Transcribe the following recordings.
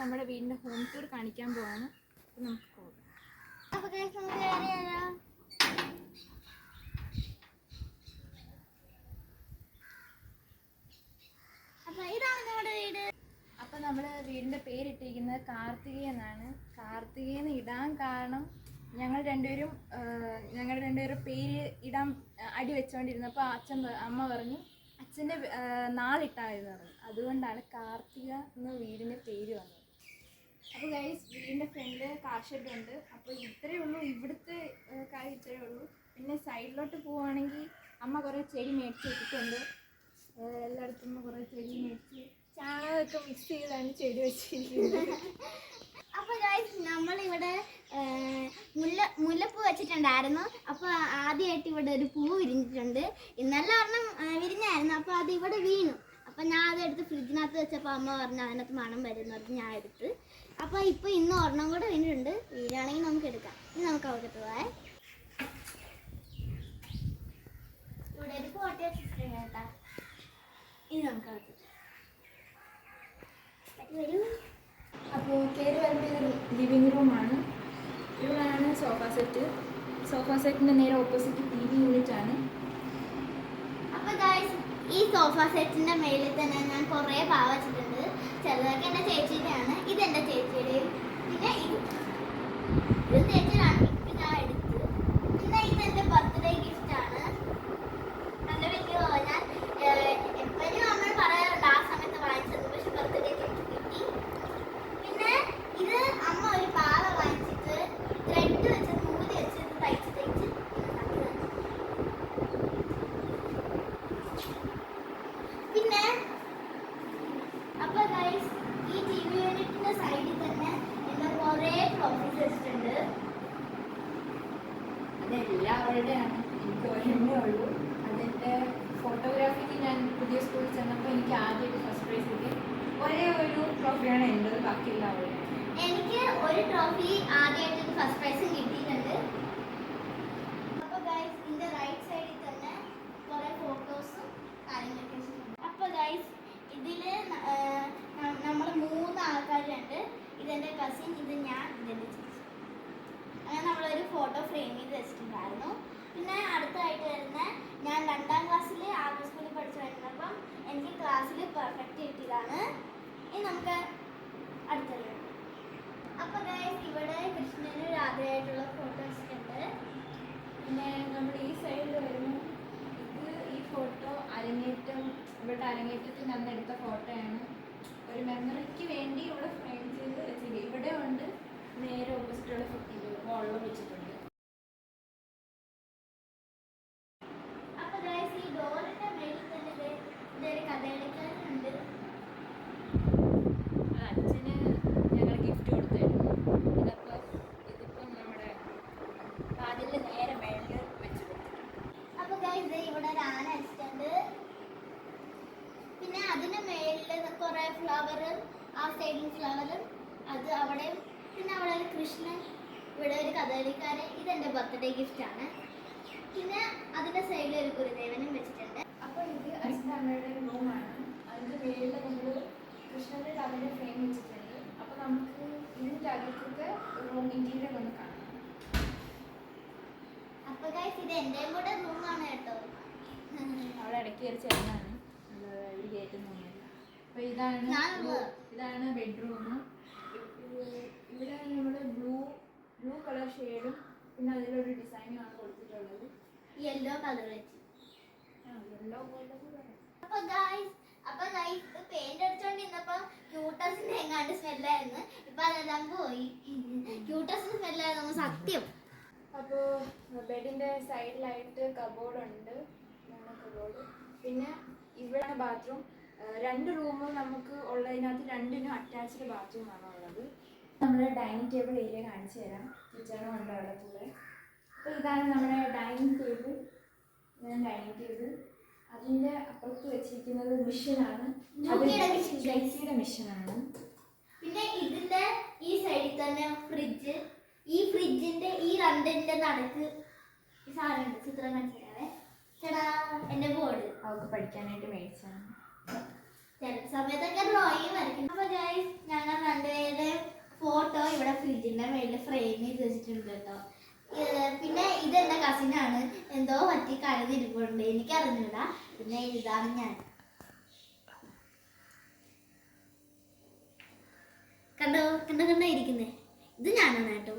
നമ്മുടെ വീടിൻ്റെ home tour കാണിക്കാൻ പോവാണ്. അപ്പോൾ നമുക്ക് പോകാം. അപ്പോൾ നമ്മൾ വീടിൻ്റെ പേരിട്ടിരിക്കുന്നത് കാർത്തികേയ എന്നാണ്. കാർത്തികേയെന്ന് ഇടാൻ കാരണം ഞങ്ങളുടെ രണ്ടുപേരും പേര് ഇടാൻ അടി വെച്ചുകൊണ്ടിരുന്നപ്പോൾ അമ്മ പറഞ്ഞു അച്ഛൻ്റെ നാളിട്ടായിരുന്നു പറഞ്ഞു. അതുകൊണ്ടാണ് കാർത്തിക എന്ന വീടിൻ്റെ പേര് വന്നത്. അപ്പോൾ ഗൈസ്, വീടിൻ്റെ ഫ്രണ്ട് കാർ ഷെഡുണ്ട്. അപ്പോൾ ഇത്രയേ ഉള്ളൂ, ഇവിടുത്തെ കാര്യം ഇത്രയേ ഉള്ളൂ. പിന്നെ സൈഡിലോട്ട് പോവുകയാണെങ്കിൽ അമ്മ കുറേ ചെടി മേടിച്ച് വെച്ചിട്ടുണ്ട്. എല്ലായിടത്തും കുറേ ചെടി മേടിച്ച് ചാണകമൊക്കെ മിക്സ് ചെയ്താണ് ചെടി വെച്ചിരിക്കുന്നത്. അപ്പോൾ ഗൈസ്, നമ്മളിവിടെ മുല്ലപ്പൂ വെച്ചിട്ടുണ്ടായിരുന്നു. അപ്പോൾ ആദ്യമായിട്ട് ഇവിടെ ഒരു പൂ വിരിഞ്ഞിട്ടുണ്ട്. ഇന്നലെ ഒരെണ്ണം വിരിഞ്ഞായിരുന്നു. അപ്പോൾ അത് ഇവിടെ വീണു. അപ്പോൾ ഞാൻ അതെടുത്ത് ഫ്രിഡ്ജിനകത്ത് വെച്ചപ്പോൾ അമ്മ പറഞ്ഞു അതിനകത്ത് മണം വരുന്നത് ഞാൻ എടുത്ത്. അപ്പോൾ ഇപ്പോൾ ഇന്ന് ഒരെണ്ണം കൂടെ വീണിട്ടുണ്ട്. വീഴാണെങ്കിൽ നമുക്ക് എടുക്കാം. ഇനി നമുക്ക് അവിടേക്ക് പോകാം. ഇവിടെ ഒരു ഫോട്ടോ വെച്ചിട്ടുണ്ട് കേട്ടോ. ഇനി നമുക്ക് അവിടേക്ക് വരൂ. അപ്പോൾ കയറി വരുമ്പോൾ ലിവിങ് റൂമാണ്. ഇവിടെയാണ് സോഫ സെറ്റ്. സോഫ സെറ്റിൻ്റെ നേരെ ഓപ്പോസിറ്റ് TV യൂണിറ്റാണ്. അപ്പോൾ ഗൈസ്, ഈ സോഫ സെറ്റിൻ്റെ മേലിൽ തന്നെ ഞാൻ കുറേ പാവ വെച്ചിട്ടുണ്ട്. ചിലതൊക്കെ എൻ്റെ ചേച്ചിയുടെയാണ്. ഇതെൻ്റെ ചേച്ചിയുടെയും. പിന്നെ ഇത് ചേച്ചിയുടെയാണ്. ഇത് ഞാൻ എടുത്ത്. പിന്നെ ഇതെൻ്റെ ബർത്ത്ഡേ ഗിഫ്റ്റാണ്. നല്ല വലിയ ഞാൻ എപ്പോഴും നമ്മൾ പറയാറുണ്ട് ആ സമയത്ത് വാങ്ങിച്ചത്, പക്ഷെ ബർത്ത്ഡേ ഗിഫ്റ്റ് കിട്ടി. പിന്നെ ഇത് അമ്മ ഒരു പാവ വാങ്ങിച്ചിട്ട് ത്രെഡ് വെച്ച് നൂല് വെച്ച് തയ്ച്ച് പിന്നെ അപ്പോൾ ഗൈസ്, ഈ TV യൂണിറ്റിന്റെ സൈഡിൽ തന്നെ എന്താ കുറേ ട്രോഫീസ് വെച്ചിട്ടുണ്ട്. അതെല്ലാവരുടെയാണ്, എനിക്ക് ഒരെണ്ണേ ഉള്ളൂ. അതിൻ്റെ ഫോട്ടോഗ്രാഫിക്ക് ഞാൻ പുതിയ സ്കൂളിൽ ചെന്നപ്പോൾ എനിക്ക് ആദ്യമായിട്ട് ഫസ്റ്റ് പ്രൈസ് കിട്ടി. ഒരേ ഒരു ട്രോഫിയാണ് എൻ്റെത്, ബാക്കിയുള്ള അവരുടെ. എനിക്ക് ഒരു ട്രോഫി ആദ്യമായിട്ട് ഫസ്റ്റ് പ്രൈസും കിട്ടിയിട്ടുണ്ട്. അപ്പോൾ ഗൈസ്, ഇതിൻ്റെ റൈറ്റ് സൈഡിൽ തന്നെ കുറേ ഫോട്ടോസും കാര്യങ്ങളൊക്കെ വെച്ചിട്ടുണ്ട്. അപ്പോൾ ഗൈസ്, ഇതിൽ നമ്മൾ 3 ആൾക്കാരുണ്ട്. ഇതെൻ്റെ കസിൻ, ഇത് ഞാൻ, ഇതെൻ്റെ ചേച്ചി. അങ്ങനെ നമ്മളൊരു ഫോട്ടോ ഫ്രെയിം ചെയ്ത് വെച്ചിട്ടുണ്ടായിരുന്നു. പിന്നെ അടുത്തായിട്ട് വരുന്ന ഞാൻ 2ാം ക്ലാസ്സിൽ ആർട്ട് സ്കൂളിൽ പഠിച്ചു വരുന്നപ്പം എനിക്ക് ക്ലാസ്സിൽ പെർഫെക്റ്റ് കിട്ടിയതാണ്. ഇനി നമുക്ക് അടുത്തത്. അപ്പോൾ ഗൈസ്, ഇവിടെ കൃഷ്ണനും രാധയായിട്ടുള്ള ഫോട്ടോ വെച്ചിട്ടുണ്ട്. പിന്നെ നമ്മൾ ഈ സൈഡിൽ വരുന്നു. ഈ ഫോട്ടോ ഇവരുടെ അരങ്ങേറ്റത്തിന് അന്ന് എടുത്ത ഫോട്ടോയാണ്. ഒരു മെമ്മറിക്ക് വേണ്ടി ഇവിടെ ഫ്രെയിം ചെയ്ത് വെച്ചിട്ടുണ്ട്. ഇവിടെ ഉണ്ട്, നേരെ ഓപ്പോസിറ്റുള്ള വോളിൽ വെച്ചിട്ടുണ്ട്. അപ്പോൾ ഗൈസ്, ഈ ഡോറിൻ്റെ മേലിൽ തന്നെ ഇതൊരു കഥകളിക്കാരുണ്ട്. അച്ഛന് ഞങ്ങൾ ഗിഫ്റ്റ് കൊടുത്തായിരുന്നു. ഇതിപ്പം നമ്മുടെ വാതിലിൻ്റെ നേരെ മേളിൽ വെച്ച് കൊടുത്തിട്ടുണ്ട്. അപ്പോൾ ഗൈസ്, ഇവിടെ ഒരു ആന വെച്ചിട്ടുണ്ട്. പിന്നെ അതിന് മേളിൽ കുറേ ഫ്ലവർ, ആ സൈഡിൽ ഫ്ലവറും അത് അവിടെയും. പിന്നെ അവിടെ ഒരു കൃഷ്ണൻ, ഇവിടെ ഒരു കഥകളിക്കാരൻ. ഇതെൻ്റെ ബർത്ത്ഡേ ഗിഫ്റ്റാണ്. പിന്നെ അതിൻ്റെ സൈഡിൽ ഒരു ഗുരുദേവനും വെച്ചിട്ടുണ്ട്. അപ്പോൾ ഇത് അച്ഛൻ്റെ അമ്മയുടെ റൂമാണ്. അതിൻ്റെ മേളിൽ നമ്മൾ കൃഷ്ണൻ്റെ രാധയുടെ ഫ്രെയിം വെച്ചിട്ടുണ്ട്. അപ്പോൾ നമുക്ക് ഇതിൻ്റെ അകത്തൊക്കെ റൂം ഇൻറ്റീരിയർ ഒന്ന് കാണാം. അപ്പോൾ ഗൈസ്, ഇത് എൻ്റെയും കൂടെ റൂമാണ് കേട്ടോ. അവിടെ ഇടയ്ക്ക് കയറി ചേർന്നാണ് ഇവിടെ കയറ്റുന്നൊന്നുമില്ല. അപ്പോൾ ഇതാണ് ബെഡ്റൂം. ഇവിടെ നമ്മൾ ബ്ലൂ കളർ ഷെയ്ഡും പിന്നെ അതിലൊരു ഡിസൈനുമാണ് കൊടുത്തിട്ടുള്ളത്. യെല്ലോ കളർ വെച്ച്. യെല്ലോ പോലെ. അപ്പോൾ ഗൈസ്, പെയിന്റ് അടിച്ചോണ്ടിരുന്നപ്പോൾ ക്യൂട്ടസിന്റെ എങ്ങാണ്ട് സ്മെല്ലായിരുന്നു. ഇപ്പൊ അതെല്ലാം പോയി. ക്യൂട്ടസിന്റെ സ്മെല്ലായിരുന്നു സത്യം. അപ്പോൾ ബെഡിന്റെ സൈഡിലായിട്ട് കബോർഡുണ്ട്, 3 കബോർഡ്. പിന്നെ ഇവിടെയാണ് ബാത്റൂം. 2 റൂമും നമുക്ക് ഉള്ളതിനകത്ത് 2നും അറ്റാച്ച്ഡ് ബാത്റൂമാണ് ഉള്ളത്. നമ്മുടെ ഡൈനിങ് ടേബിൾ ഏരിയ കാണിച്ചു തരാം. കിച്ചണും ഉണ്ട് അവിടെ കൂടെ. അപ്പോൾ ഇതാണ് നമ്മുടെ ഡൈനിങ് ടേബിൾ. ഡൈനിങ് ടേബിൾ അതിൻ്റെ അപ്പുറത്ത് വെച്ചിരിക്കുന്നത് മിഷനാണ്. ജെയ്സിയുടെ മിഷനാണ്. പിന്നെ ഇതിന്റെ ഈ സൈഡിൽ തന്നെ ഫ്രിഡ്ജ്. ഈ ഫ്രിഡ്ജിന്റെ ഈ 2ന്റെ നടുക്ക് ഈ സാധനം ചിത്രം കാണിച്ചാലേ ചേട്ടാ, എൻ്റെ ബോർഡ് അവൾക്ക് പഠിക്കാനായിട്ട് മേടിച്ചാണ്. ചില സമയത്തൊക്കെ ഡ്രോയിങ് വരയ്ക്കും. അപ്പോൾ ഗൈസ്, ഞങ്ങൾ 2 പേരും വെച്ചിട്ടുണ്ട് കേട്ടോ. പിന്നെ ഇതെന്റെ കസിനാണ്, എന്തോ പറ്റി കരുതിരിപ്പുണ്ട്, എനിക്കറിഞ്ഞൂടാ. പിന്നെ ഇതാണ് ഞാൻ. കണ്ടോ കണ്ടോ ഇരിക്കുന്നേ, ഇത് ഞാനാണ് കേട്ടോ.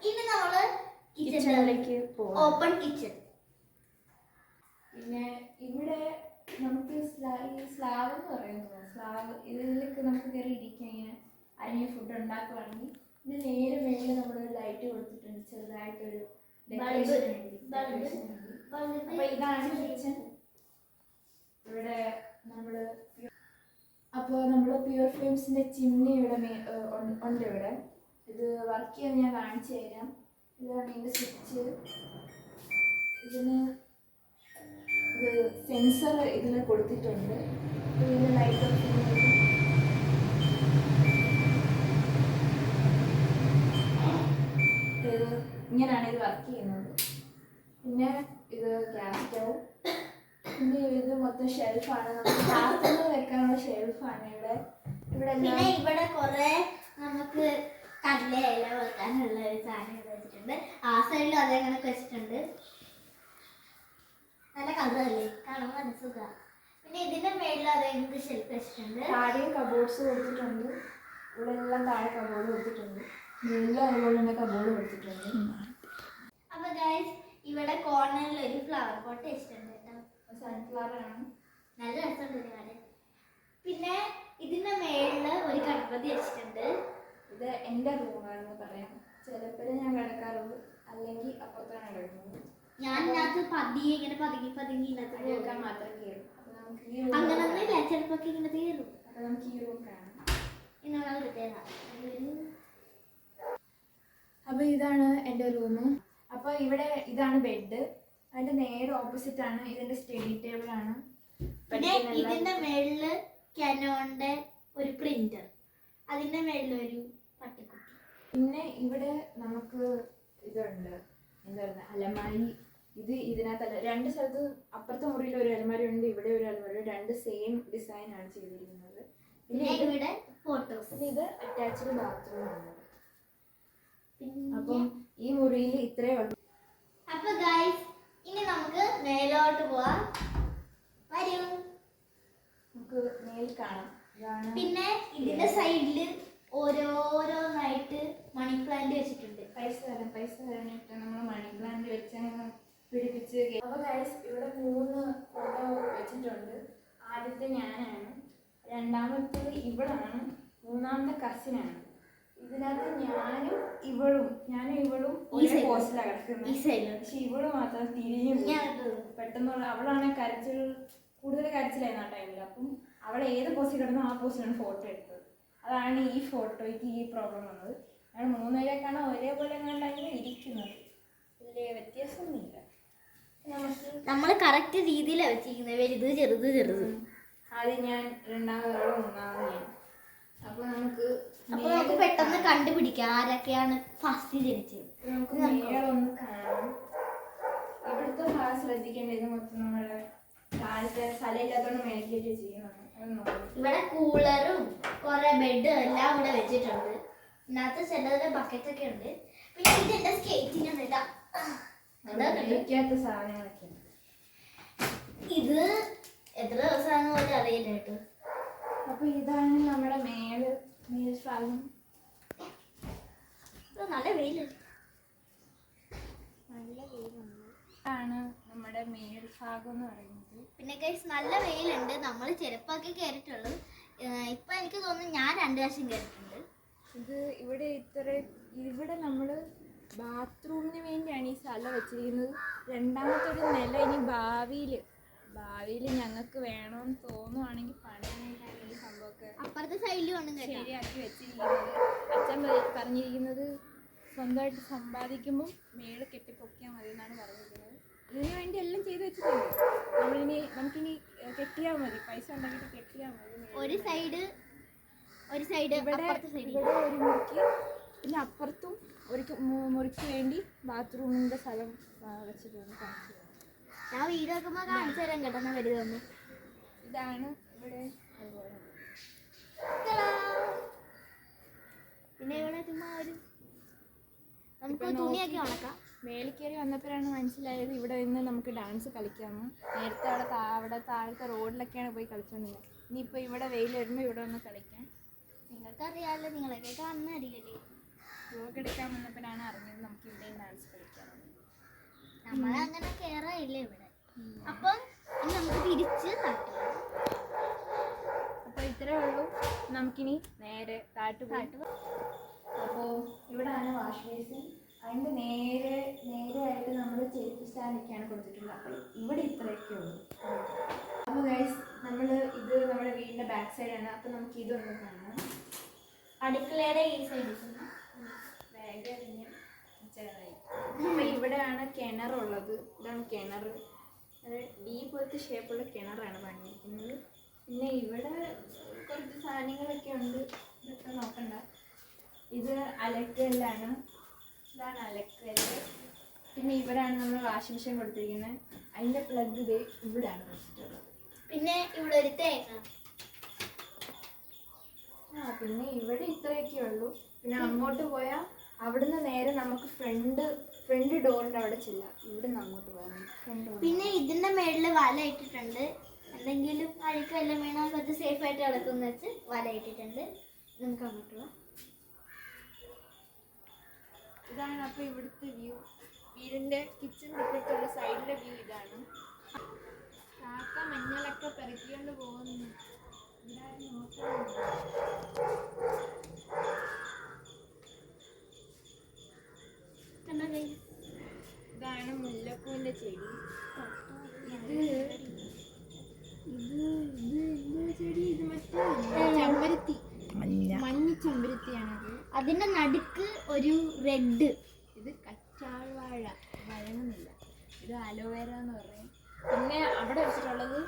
ഇനി നമ്മള് കിച്ചണിലേക്ക് പോവാം. Open kitchen. പിന്നെ ഇവിടെ നമുക്ക് സ്ലാവ് എന്ന് പറയുന്നത്, സ്ലാവ് ഇതിലേക്ക് നമുക്ക് കയറി ഇരിക്കാം. ഇങ്ങനെ അരിഞ്ഞ് ഫുഡ് ഉണ്ടാക്കുവാണെങ്കിൽ ഇത് നേരെ മേളിൽ നമ്മളൊരു ലൈറ്റ് കൊടുത്തിട്ടുണ്ട്, ചെറുതായിട്ടൊരു ഡെക്കറേഷൻ വേണ്ടി. അപ്പൊ ഇതാണ് കിച്ചൺ. ഇവിടെ നമ്മള് പ്യുർ ഫ്ലെയിംസിന്റെ ചിമ്മിനി ഇവിടെ ഉണ്ട്. ഇവിടെ ഇത് വർക്ക് ചെയ്യാൻ ഞാൻ കാണിച്ചു തരാം. ഇതാണ് ഇതിന്റെ സ്വിച്ച്. ഇതിന് ഇത് സെൻസർ ഇതിൽ കൊടുത്തിട്ടുണ്ട്. ഇതിന് ലൈറ്റ് ഓഫ് ചെയ്യുന്നത് ഇത് ഇങ്ങനെയാണ് ഇത് വർക്ക് ചെയ്യുന്നത്. പിന്നെ ഇത് ഗ്യാസ് സ്റ്റൗ. പിന്നെ ഇത് മൊത്തം ഷെൽഫാണ്, നമുക്ക് പാത്രങ്ങൾ വെക്കാനുള്ള ഷെൽഫാണ് ഇവിടെ. പിന്നെ ഇവിടെ കുറെ നമുക്ക് കടലയില വെക്കാനുള്ള ഒരു സാധനം വെച്ചിട്ടുണ്ട്. ആ സൈഡിലും അതേ കണക്ക് വെച്ചിട്ടുണ്ട്. നല്ല കളറല്ലേ, കാണുമ്പോൾ നല്ല സുഖമാണ്. പിന്നെ ഇതിന്റെ മേളിൽ അതേ ഷെൽഫ് വെച്ചിട്ടുണ്ട്. താഴെയും കബോർഡ്സ് കൊടുത്തിട്ടുണ്ട്. ഇവിടെ എല്ലാം താഴെ കബോർഡ് കൊടുത്തിട്ടുണ്ട്. മേളിലും അതുപോലെ തന്നെ കബോർഡ് കൊടുത്തിട്ടുണ്ട്. അപ്പൊ ഗൈസ് ഇവിടെ കോർണറിൽ ഒരു ഫ്ലവർ പോട്ട് വെച്ചിട്ടുണ്ട് കേട്ടോ. സൺഫ്ലവർ ആണ്, നല്ല രസമുണ്ട് ഒരുപാട്. പിന്നെ ഇതിന്റെ മേളില് ഒരു ഗണപതി വെച്ചിട്ടുണ്ട്. ഇത് എൻ്റെ റൂമാണെന്ന് പറയാം. ചിലപ്പോഴേ ഞാൻ കിടക്കാറുള്ളൂ, അല്ലെങ്കിൽ അപ്പുറത്താണ് കിടക്കുന്നത്. ഞാൻ ഇതിനകത്ത് പതിയെ ഇങ്ങനെ പതുങ്ങി ഇതിനകത്ത് വെക്കാൻ മാത്രം കയറും. അപ്പൊ നമുക്ക് ഈ അങ്ങനൊന്നുമില്ല, ചിലപ്പോ ഇങ്ങനെ കയറും. അപ്പൊ നമുക്ക് ഈ റൂം കാണാം. എന്നുള്ള പ്രത്യേകത. അപ്പൊ ഇതാണ് എൻ്റെ റൂം. അപ്പൊ ഇവിടെ ഇതാണ് ബെഡ്. അതിന്റെ നേരെ ഓപ്പോസിറ്റ് ആണ് ഇതിന്റെ സ്റ്റഡി ടേബിൾ ആണ്. പിന്നെ ഇതിന്റെ മേളില് കാനോന്റെ ഒരു പ്രിന്റർ, അതിന്റെ മേളിലൊരു പട്ടിക്കുട്ടി. പിന്നെ ഇവിടെ നമുക്ക് ഇതുണ്ട്, എന്താ പറയുക, അലമാരി. ഇത് ഇതിനകത്തല്ല, രണ്ട് സ്ഥലത്ത് അപ്പുറത്തെ മുറിയിൽ ഒരു അലമാരി ഉണ്ട്, ഇവിടെ ഒരു അലമാരി. രണ്ട് സെയിം ഡിസൈൻ ആണ് ചെയ്തിരിക്കുന്നത്. പിന്നെ ഇവിടെ ഫോട്ടോസ്. പിന്നെ ഇത് അറ്റാച്ച്ഡ് ബാത്റൂം ആണ്. അപ്പം ഈ മുറിയിൽ ഇത്രയേ ഉള്ളൂ. അപ്പൊ ഗൈസ് ഇനി നമുക്ക് മേലോട്ട് പോവാം, വരൂ. നമുക്ക് നേരിൽ കാണാം. ഇതാണ്. പിന്നെ ഇതിന്റെ സൈഡില് ഓരോന്നായിട്ട് മണി പ്ലാന്റ് വെച്ചിട്ടുണ്ട്. പൈസ തരാനായിട്ട് നമ്മൾ മണി പ്ലാന്റ് വെച്ച് പിടിപ്പിച്ച്. അപ്പോൾ ഗൈസ് ഇവിടെ 3 ഫോട്ടോ വെച്ചിട്ടുണ്ട്. ആദ്യത്തെ ഞാനാണ്, രണ്ടാമത്തെ ഇവളാണ്, മൂന്നാമത്തെ കസിനാണ്. ഇതിനകത്ത് ഞാനും ഇവളും ഒരേ പോസ്റ്റിലാണ് കിടക്കുന്നത്. പക്ഷെ ഇവള് മാത്രം തിരിഞ്ഞു പെട്ടെന്നുള്ള. അവളാണെങ്കിൽ കൂടുതൽ കരച്ചിലായിരുന്നു ആ ടൈമിൽ. അപ്പം അവൾ ഏത് പോസ്റ്റിൽ കിടന്നോ ആ പോസ്റ്റിലാണ് ഫോട്ടോ എടുത്തത്. അതാണ് ഈ ഫോട്ടോയ്ക്ക് ഈ പ്രോബ്ലം വന്നത്. ഞങ്ങൾ 3 പേരെക്കാണ് ഒരേപോലെ കണ്ടായിരുന്നു ഇരിക്കുന്നത്, വലിയ വ്യത്യാസമൊന്നുമില്ല. നമ്മൾ കറക്റ്റ് രീതിയിലാണ് വെച്ചിരിക്കുന്നത്, വലുത് ചെറുത്. ആദ്യം ഞാൻ, രണ്ടാമത് മൂന്നാമത് ഞാൻ. അപ്പോൾ നമുക്ക് പെട്ടെന്ന് കണ്ടുപിടിക്കാം ആരൊക്കെയാണ് ഫസ്റ്റ് ജനിച്ചത്. നമുക്ക് മേളൊന്ന് കാണാം. ഇവിടുത്തെ ഭാഗം ശ്രദ്ധിക്കേണ്ടത് മൊത്തം നമ്മുടെ കാലത്തെ സ്ഥലമില്ലാത്തതുകൊണ്ട് മേടിക്കേണ്ടി ചെയ്യുന്നതാണ്. ഇവിടെ കൂളറും കുറെ ബെഡും എല്ലാം ഇവിടെ വെച്ചിട്ടുണ്ട്. ഇതിനകത്ത് ചിലരുടെ ബക്കറ്റ് ഒക്കെ ഉണ്ട്. പിന്നെ ഇതെന്റെ സ്കേറ്റിംഗ് ഇടാം, കഴിക്കാത്ത സാധനങ്ങളൊക്കെ ഉണ്ട്. ഇത് എത്ര ദിവസമാണെന്ന് പോലും അറിയില്ല കേട്ടോ. അപ്പൊ ഇതാണ് നമ്മുടെ മേൽ ഭാഗം. നല്ല വെയിലുണ്ട്, ആണ് നമ്മുടെ മേൽ ഭാഗം എന്ന് പറയുന്നത്. പിന്നെ ഗൈസ് നല്ല വെയിലുണ്ട്. നമ്മൾ ചെറുപ്പൊക്കെ കയറിയിട്ടുള്ളൂ. ഇപ്പൊ എനിക്ക് തോന്നുന്നു ഞാൻ 2 പ്രാവശ്യം കയറിയിട്ടുണ്ട്. ഇത് ഇവിടെ നമ്മൾ ബാത്റൂമിന് വേണ്ടിയാണ് ഈ സ്ഥലം വെച്ചിരിക്കുന്നത്. രണ്ടാമത്തെ ഒരു നില ഇനി ഭാവിയിൽ ഞങ്ങൾക്ക് വേണമെന്ന് തോന്നുവാണെങ്കിൽ പണിയാനായിട്ടാണ് ഈ സംഭവമൊക്കെ അപ്പുറത്തെ സൈഡിലും ശരിയാക്കി വെച്ചിരിക്കുന്നത്. അച്ഛൻ പറഞ്ഞിരിക്കുന്നത് സ്വന്തമായിട്ട് സമ്പാദിക്കുമ്പം മേള് കെട്ടിപ്പൊക്കിയാൽ മതി എന്നാണ് പറഞ്ഞിരിക്കുന്നത്. ഇതിനു വേണ്ടി എല്ലാം ചെയ്ത് വെച്ചിട്ടുണ്ട്. നമുക്കിനി കെട്ടിയാൽ മതി, പൈസ ഉണ്ടാക്കിയിട്ട് കെട്ടിയാൽ മതി. ഒരു സൈഡ് ഇവിടെ ഒരു മുറിക്ക്, പിന്നെ അപ്പുറത്തും ഒരു മുറിക്ക് വേണ്ടി ബാത്റൂമിൻ്റെ സ്ഥലം വെച്ചിട്ടുണ്ട്. കാണിച്ചു ഞാൻ വീഡിയോ വെക്കുമ്പോൾ കാണിച്ചു തരാൻ കേട്ടോ, ഞാൻ വരുന്നു. ഇതാണ് ഇവിടെ. അതുപോലെ പിന്നെ ഇവിടെ ചുമ്മാ ഒരു നമുക്ക് തുണിയൊക്കെ ഉണക്കാം. മേളിൽ കയറി വന്നപ്പോഴാണ് മനസ്സിലായത് ഇവിടെ നിന്ന് നമുക്ക് ഡാൻസ് കളിക്കാമെന്ന്. നേരത്തെ അവിടെ താഴത്തെ റോഡിലൊക്കെയാണ് പോയി കളിച്ചുകൊണ്ടിരുന്നത്. ഇനിയിപ്പോൾ ഇവിടെ വെയിൽ വരുമ്പോൾ ഇവിടെ ഒന്ന് കളിക്കാം. നിങ്ങൾക്കറിയാമല്ലോ, നിങ്ങളൊക്കെ കാണുന്നറിയല്ലേ. വ്ലോഗ് എടുക്കാൻ വന്നപ്പോഴാണ് അറിഞ്ഞത് നമുക്ക് ഇവിടെയും ഡാൻസ് കളിക്കാമെന്ന്. നമ്മളങ്ങനെ കയറായില്ല ഇവിടെ. അപ്പം ഇനി നമുക്ക് തിരിച്ച് തട്ടുക. അപ്പോൾ ഇത്രേ ഉള്ളൂ. നമുക്കിനി നേരെ താഴോട്ട് പോയിട്ട് അപ്പോൾ ഇവിടെയാണ് വാഷ് ബേസിൻ. അതിൻ്റെ നേരെയായിട്ട് നമ്മൾ ചെരുപ്പ് സ്റ്റാൻഡൊക്കെയാണ് കൊടുത്തിട്ടുള്ളത്. അപ്പോൾ ഇവിടെ ഇത്രയൊക്കെ ഉള്ളൂ. അപ്പോൾ ഗൈസ് ഇത് നമ്മുടെ വീടിൻ്റെ ബാക്ക് സൈഡാണ്. അപ്പോൾ നമുക്ക് ഇതൊന്ന് കാണാം. അടുക്കളയുടെ ഈ സൈഡിൽ വേഗം ചെറുതായി. അപ്പോൾ ഇവിടെയാണ് കിണറുള്ളത്. ഇതാണ് കിണർ. അത് ഡീ പോലത്തെ ഷേപ്പുള്ള കിണറാണ് പണിയിരിക്കുന്നത്. പിന്നെ ഇവിടെ കുറച്ച് സാധനങ്ങളൊക്കെ ഉണ്ട്. ഇതൊക്കെ നോക്കണ്ട. ഇത് അലക്കല്ലാണ്. ഇതാണ് അലക്കല്ല്. പിന്നെ ഇവിടെയാണ് നമ്മൾ വാഷിംഗ് മെഷീൻ കൊടുത്തിരിക്കുന്നത്. അതിൻ്റെ പ്ലഗ് ഇത് ഇവിടെയാണ് വെച്ചിട്ടുള്ളത്. പിന്നെ ഇവിടെ ഒരു തേങ്ങ. പിന്നെ ഇവിടെ ഇത്രയൊക്കെ ഉള്ളൂ. പിന്നെ അങ്ങോട്ട് പോയാൽ അവിടുന്ന് നേരെ നമുക്ക് ഫ്രണ്ട് ഡോറിൻ്റെ അവിടെ ചെല്ലാം. ഇവിടുന്ന് അങ്ങോട്ട് പോകാം ഫ്രണ്ട് ഡോർ. പിന്നെ ഇതിൻ്റെ മേളിൽ വല ഇട്ടിട്ടുണ്ട്. എന്തെങ്കിലും അഴുക്ക് വല്ലതും വീണാൽ കുറച്ച് സേഫായിട്ട് കിടക്കുമെന്ന് വെച്ച് വല ഇട്ടിട്ടുണ്ട്. നമുക്ക് അങ്ങോട്ട് പോവാം. ഇതാണ് അപ്പോൾ ഇവിടുത്തെ വ്യൂ. വീടിൻ്റെ കിച്ചൺ തൊട്ടിട്ടുള്ള സൈഡിലെ വ്യൂ ഇതാണ്. കാക്ക മഞ്ഞളൊക്കെ പെറുക്കിക്കൊണ്ട് പോകുന്നു. ഇവിടെ നോക്കാറുണ്ട്. ഇതാണ് മുല്ലപ്പൂവിൻ്റെ ചെടി. ഇത് മറ്റേ ചെമ്പരത്തി, മഞ്ഞ ചെമ്പരത്തിയാണത്. അതിന്റെ നടുക്ക് ഒരു റെഡ്. ഇത് കറ്റാർവാഴ, വഴങ്ങുന്നില്ല. ഇത് അലോവേര എന്ന് പറയും. പിന്നെ അവിടെ വെച്ചിട്ടുള്ളത്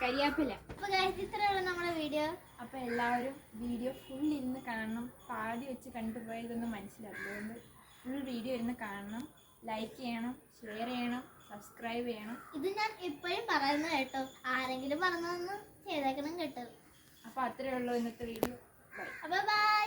കരിയാപ്പില. അപ്പോൾ ഇത്രയുള്ള നമ്മുടെ വീഡിയോ. അപ്പോൾ എല്ലാവരും വീഡിയോ ഫുൾ ഇരുന്ന് കാണണം. പാതി വെച്ച് കണ്ടുപോയതൊന്നും മനസ്സിലാക്കും. അതുകൊണ്ട് ഫുൾ വീഡിയോ ഇരുന്ന് കാണണം. ലൈക്ക് ചെയ്യണം, ഷെയർ ചെയ്യണം, സബ്സ്ക്രൈബ് ചെയ്യണം. ഇത് ഞാൻ ഇപ്പോഴും പറയുന്നത് കേട്ടോ. ആരെങ്കിലും പറഞ്ഞതൊന്നും ചെയ്തേക്കണം കേട്ടോ. അപ്പോൾ അത്രയേ ഉള്ളൂ ഇന്നത്തെ വീഡിയോ. ബൈ. അപ്പോൾ ബൈ.